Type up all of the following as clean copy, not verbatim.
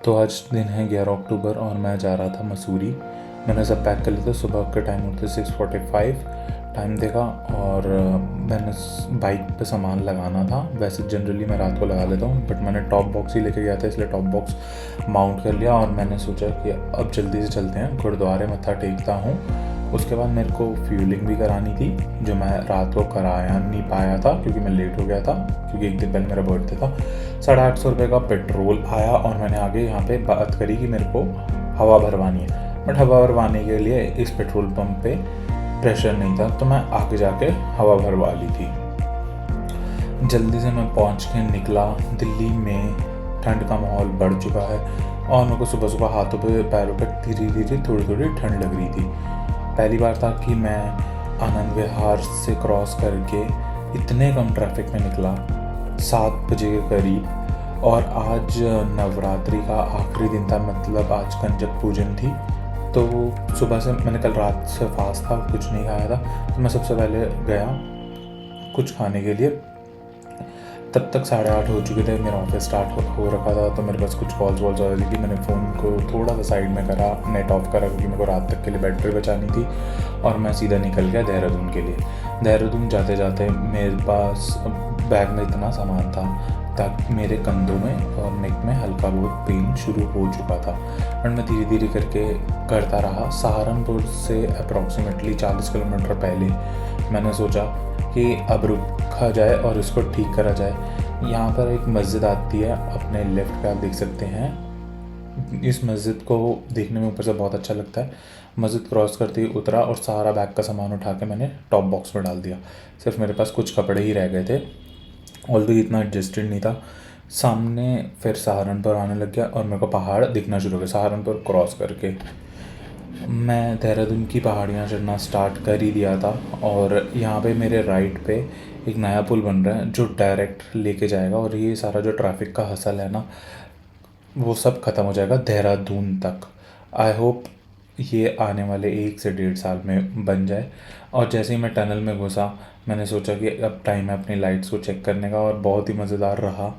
तो आज दिन है 11 अक्टूबर और मैं जा रहा था मसूरी। मैंने सब पैक कर लिया था। सुबह के टाइम उठते 6:45 टाइम देखा और मैंने बाइक पे सामान लगाना था। वैसे जनरली मैं रात को लगा लेता हूँ, बट मैंने टॉप बॉक्स ही लेके गया था, इसलिए टॉप बॉक्स माउंट कर लिया और मैंने सोचा कि अब जल्दी से चलते हैं, गुरुद्वारे मत्था टेकता हूँ। उसके बाद मेरे को फ्यूलिंग भी करानी थी, जो मैं रात को कराया नहीं पाया था क्योंकि मैं लेट हो गया था, क्योंकि एक दिन पहले मेरा बर्थडे था। 850 रुपये का पेट्रोल आया और मैंने आगे यहाँ पे बात करी कि मेरे को हवा भरवानी है, बट हवा भरवाने के लिए इस पेट्रोल पंप पे प्रेशर नहीं था, तो मैं आगे जाके हवा भरवा ली थी। जल्दी से मैं पहुँच के निकला। दिल्ली में ठंड का माहौल बढ़ चुका है और मेरे को सुबह सुबह हाथों पे पैरों पे धीरे धीरे थोड़ी थोड़ी ठंड लग रही थी। पहली बार था कि मैं आनंद विहार से क्रॉस करके इतने कम ट्रैफिक में निकला 7 बजे के करीब। और आज नवरात्रि का आखिरी दिन था, मतलब आज कंजक पूजन थी। तो सुबह से मैंने कल रात से फास्ट था, कुछ नहीं खाया था, तो मैं सबसे पहले गया कुछ खाने के लिए। तब तक 8:30 हो चुके थे, मेरा ऑफिस स्टार्ट हो रखा था, तो मेरे पास कुछ कॉल्स वॉल्स आ रही थी। मैंने फ़ोन को थोड़ा सा साइड में करा, नेट ऑफ करा, क्योंकि मेरे को रात तक के लिए बैटरी बचानी थी और मैं सीधा निकल गया देहरादून के लिए। देहरादून जाते जाते मेरे पास बैग में इतना सामान था ताकि मेरे कंधों में और नेक में हल्का बहुत पेन शुरू हो चुका था, और मैं धीरे धीरे करके करता रहा। सहारनपुर से अप्रॉक्सीमेटली 40 किलोमीटर पहले मैंने सोचा कि अब रुका जाए और इसको ठीक करा जाए। यहाँ पर एक मस्जिद आती है, अपने लेफ़्ट पे आप देख सकते हैं। इस मस्जिद को देखने में ऊपर से बहुत अच्छा लगता है। मस्जिद क्रॉस करते ही उतरा और सारा बैग का सामान उठा के मैंने टॉप बॉक्स में डाल दिया। सिर्फ मेरे पास कुछ कपड़े ही रह गए थे, ऑल्दो इतना एडजस्टेड नहीं था। सामने फिर सहारनपुर आने लग गया और मेरे को पहाड़ दिखना शुरू हो गया। सहारनपुर क्रॉस करके मैं देहरादून की पहाड़ियाँ चढ़ना स्टार्ट कर ही दिया था, और यहाँ पे मेरे राइट पे एक नया पुल बन रहा है जो डायरेक्ट लेके जाएगा, और ये सारा जो ट्रैफिक का हसल है ना, वो सब ख़त्म हो जाएगा देहरादून तक। आई होप ये आने वाले 1 से 1.5 साल में बन जाए। और जैसे ही मैं टनल में घुसा, मैंने सोचा कि अब टाइम है अपनी लाइट्स को चेक करने का, और बहुत ही मज़ेदार रहा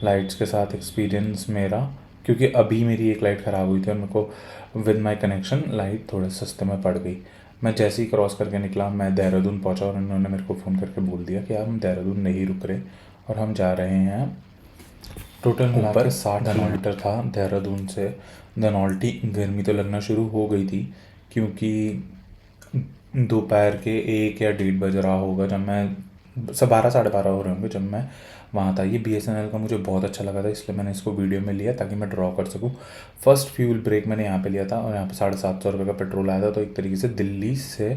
लाइट्स के साथ एक्सपीरियंस मेरा, क्योंकि अभी मेरी एक लाइट ख़राब हुई थी और मेरे को विद माय कनेक्शन लाइट थोड़े सस्ते में पड़ गई। मैं जैसे ही क्रॉस करके निकला, मैं देहरादून पहुंचा और उन्होंने मेरे को फ़ोन करके बोल दिया कि हम देहरादून नहीं रुक रहे और हम जा रहे हैं। टोटल मिलाकर 60 किलोमीटर था देहरादून से धनौल्टी। गर्मी तो लगना शुरू हो गई थी, क्योंकि दोपहर के 1 या 1:30 बज रहा होगा जब मैं 12 साढ़े 12 हो रहे होंगे जब मैं वहाँ था। ये BSNL का मुझे बहुत अच्छा लगा था, इसलिए मैंने इसको वीडियो में लिया ताकि मैं ड्रॉ कर सकूँ। फर्स्ट फ्यूल ब्रेक मैंने यहाँ पे लिया था और यहाँ पे 750 रुपये का पेट्रोल आया था। तो एक तरीके से दिल्ली से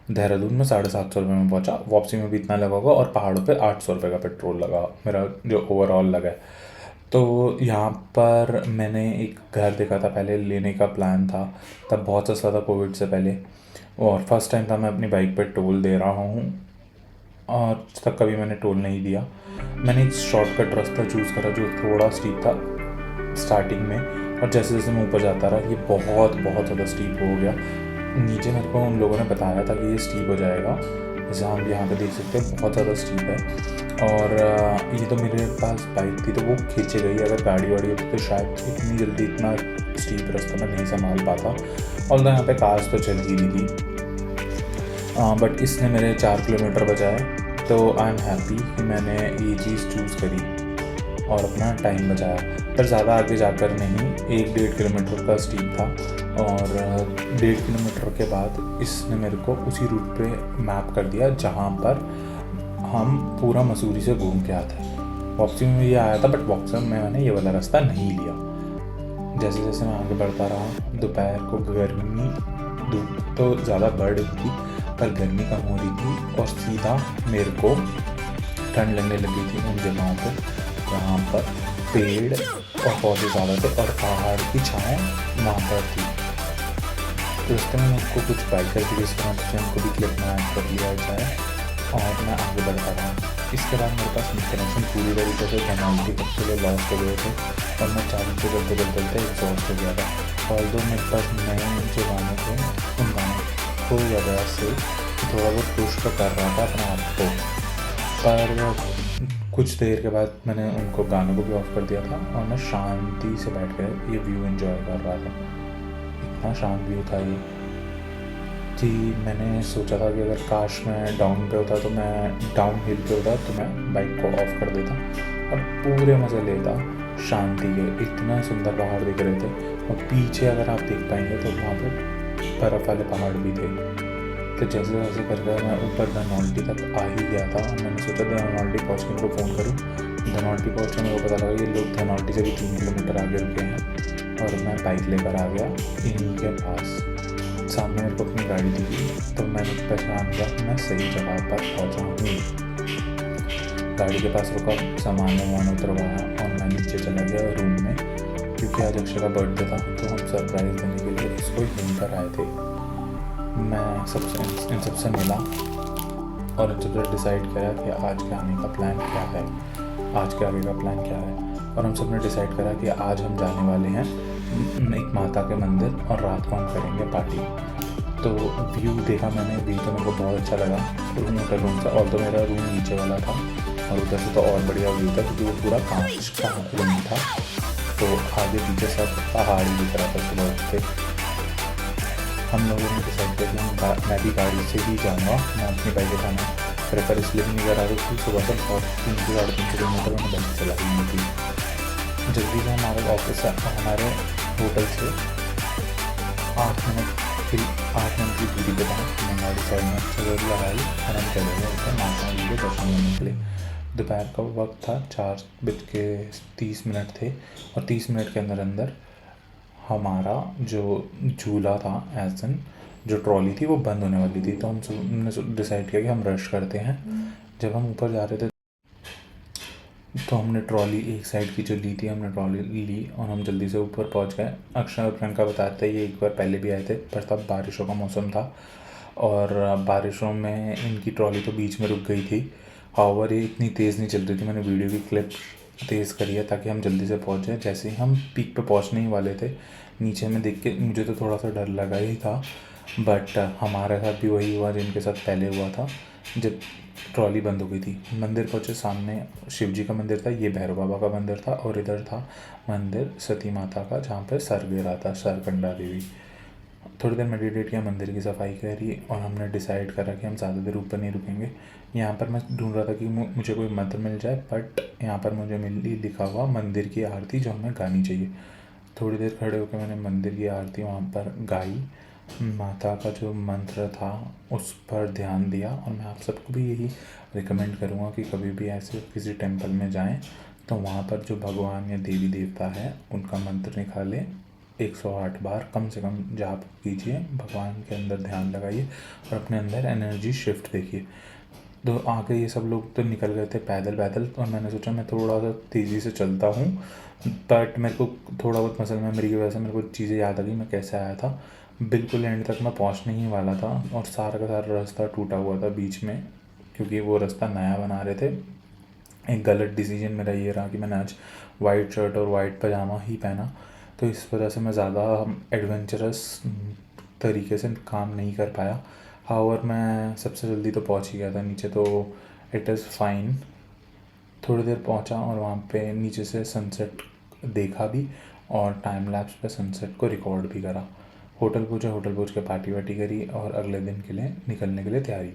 देहरादून में 750 रुपये में पहुँचा। वापसी में भी इतना लगा होगा, और पहाड़ों पे 800 रुपये का पेट्रोल लगा मेरा, जो ओवरऑल लगा है। तो यहाँ पर मैंने एक घर देखा था, पहले लेने का प्लान था, तब बहुत सस्ता था कोविड से पहले, और फर्स्ट टाइम था मैं अपनी बाइक पे टोल दे रहा हूँ, और तक कभी मैंने टोल नहीं दिया। मैंने एक शॉर्टकट रास्ता चूज़ करा जो थोड़ा स्टीप था स्टार्टिंग में, और जैसे जैसे मैं ऊपर जाता रहा ये बहुत बहुत ज़्यादा स्टीप हो गया। नीचे मेरे को उन लोगों ने बताया था कि ये स्टीप हो जाएगा, जैसे हम यहाँ पे देख सकते हैं बहुत ज़्यादा स्टीप है। और ये तो मेरे पास बाइक थी तो वो खींचे गई, अगर गाड़ी वाड़ी होती तो शायद इतनी जल्दी इतना स्टीप रास्ता मैं नहीं संभाल पाता। और यहाँ पे कार्स तो चल ही रही थी, बट इसने मेरे 4 किलोमीटर बचाए, तो आई एम हैप्पी कि मैंने ये चीज़ चूज़ करी और अपना टाइम बचाया। पर ज़्यादा आगे जाकर नहीं, 1-1.5 किलोमीटर का स्टीप था, और 1.5 किलोमीटर के बाद इसने मेरे को उसी रूट पे मैप कर दिया जहाँ पर हम पूरा मसूरी से घूम के आते हैं। वापसी में ये आया था, बट वापसी में मैंने ये वाला रास्ता नहीं लिया। जैसे जैसे मैं आगे बढ़ता रहा, दोपहर को गर्मी, धूप तो ज़्यादा बढ़ रही थी पर गर्मी कम हो रही थी, और सीधा मेरे को ठंड लगने लगी थी उन जगहों पर जहाँ पर पेड़ और पौधे ज़्यादा थे और पहाड़ की छाएँ वहाँ पर थी। तो उस टाइम मुझको कुछ बाइकर की जिसका उनको भी क्लिप में ऐड कर लिया जाए, और मैं आगे बढ़ता रहा। इसके बाद मेरे पास कनेक्शन पूरी तरीके से धनौल्टी तक के लिए लॉस्ट हो गए थे, और मैं चार्जिंग पे चलते एग्जॉस्ट हो गया था। और जो मेरे पास नए जो गाने थे उन गानों को वजह से थोड़ा बहुत पुश तो कर रहा था अपने आप को, पर कुछ देर के बाद मैंने उनको गानों को भी ऑफ कर दिया था और मैं शांति से बैठ कर ये व्यू एंजॉय कर रहा था। इतना शांत व्यू था ये कि मैंने सोचा था कि अगर काश मैं डाउन पे होता तो मैं डाउन हिल पे होता तो मैं बाइक को ऑफ कर देता और पूरे मज़े लेता शांति के। इतना सुंदर पहाड़ दिख रहे थे और पीछे अगर आप देख पाएंगे तो वहाँ पे बर्फ़ वाले पहाड़ भी थे। तो जैसे जैसे करके मैं ऊपर धनौल्टी तक आ ही गया था और मैंने सोचा धनौल्टी पहुँच के इनको फ़ोन करूँ। धनौल्टी पहुँच के मेरे को पता लगा ये लोग धनौल्टी से भी 3 किलोमीटर आगे रुके हैं और मैं बाइक लेकर आ गया इनके पास। सामने मेरे को अपनी गाड़ी दिखी तो मैंने पहचान लिया कि मैं सही जगह पर पहुँचा हूँ। गाड़ी के पास रुका, सामान वामान उतरवाया और मैं नीचे चला गया रूम में, क्योंकि आज अक्षय का बर्थडे था तो हम सरप्राइज़ देने के लिए इसको यहीं पर आए थे। मैं इन सबसे मिला और इन सबसे डिसाइड करा कि आज के आने का प्लान क्या है, आज के आगे का प्लान क्या है। और हम सब ने डिसाइड करा कि आज हम जाने वाले हैं एक माता के मंदिर और रात को हम करेंगे पार्टी। तो व्यू देखा मैंने, व्यू तो मेरे को बहुत अच्छा लगा रूम से। और तो मेरा रूम नीचे वाला था और उधर से तो और बढ़िया व्यू था क्योंकि वो पूरा कांच का रूम था। तो आगे पीछे सब पहाड़ ही दिख रहा था सुबह उठ के। हम लोगों ने डिसाइड किया कि मैं भी गाड़ी से ही जाऊँगा, मैं अपनी बाइक उठाना प्रेफर इसलिए भी नहीं कर रहा था क्योंकि सुबह से बहुत 3 से 3.5 किलोमीटर मैंने बाइक चला रही थी। जल्दी से हमारे ऑफिस हमारे होटल से 8 मिनट की दूरी पे था। हमने गाड़ी साइड में जरूर लगाई और हम चले गए उसे माता जी के दर्शन करने के लिए। दोपहर का वक्त था, 4:30 थे और 30 मिनट के अंदर अंदर हमारा जो झूला था एसन जो ट्रॉली थी वो बंद होने वाली थी। तो हमने डिसाइड किया कि हम रश करते हैं। जब हम ऊपर जा रहे थे तो हमने ट्रॉली एक साइड की जो ली थी हमने ट्रॉली ली और हम जल्दी से ऊपर पहुंच गए। अक्षय और प्रियंका बताते हैं ये एक बार पहले भी आए थे पर तब बारिशों का मौसम था और बारिशों में इनकी ट्रॉली तो बीच में रुक गई थी। हावर ये इतनी तेज़ नहीं चल रही थी। मैंने वीडियो की क्लिप तेज़ करी है ताकि हम जल्दी से पहुँच जाए। जैसे ही हम पीक पे पहुँचने ही वाले थे नीचे में देख के मुझे तो थोड़ा सा डर लगा ही था, बट हमारे साथ भी वही हुआ जिनके साथ पहले हुआ था। जब ट्रॉली बंद हो गई थी, मंदिर पहुँचे, सामने शिव जी का मंदिर था, ये भैरव बाबा का मंदिर था और इधर था मंदिर सती माता का जहाँ पे सर गिरा था, सरकंडा देवी। थोड़ी देर मेडिटेट किया, मंदिर की सफाई करी और हमने डिसाइड करा कि हम ज़्यादा देर ऊपर नहीं रुकेंगे। यहाँ पर मैं ढूंढ रहा था कि मुझे कोई मंत्र मिल जाए, बट यहाँ पर मुझे मिली लिखा हुआ मंदिर की आरती जो हमें गानी चाहिए। थोड़ी देर खड़े होकर मैंने मंदिर की आरती वहाँ पर गाई, माता का जो मंत्र था उस पर ध्यान दिया। और मैं आप सबको भी यही रिकमेंड करूँगा कि कभी भी ऐसे किसी टेंपल में जाएं तो वहाँ पर जो भगवान या देवी देवता है उनका मंत्र निकालें, 108 बार कम से कम जाप कीजिए, भगवान के अंदर ध्यान लगाइए और अपने अंदर एनर्जी शिफ्ट देखिए। तो आगे ये सब लोग तो निकल गए थे पैदल पैदल और मैंने सोचा मैं थोड़ा सा तेज़ी से चलता हूँ, बट मेरे को थोड़ा बहुत मसल मेमोरी की वजह से मेरे को चीज़ें याद आ गई मैं कैसे आया था। बिल्कुल एंड तक मैं पहुँचने ही वाला था और सारा का सारा रास्ता टूटा हुआ था बीच में, क्योंकि वो रास्ता नया बना रहे थे। एक गलत डिसीजन मेरा ये रहा कि मैंने आज वाइट शर्ट और वाइट पजामा ही पहना, तो इस वजह से मैं ज़्यादा एडवेंचरस तरीके से काम नहीं कर पाया। हाउर मैं सबसे जल्दी तो पहुंच ही गया था नीचे, तो इट इज़ फाइन। थोड़ी देर पहुंचा और वहाँ पे नीचे से सनसेट देखा भी और टाइम लैप्स पे सनसेट को रिकॉर्ड भी करा। होटल पहुँचे, होटल पहुँच के पार्टी वार्टी करी और अगले दिन के लिए निकलने के लिए तैयारी।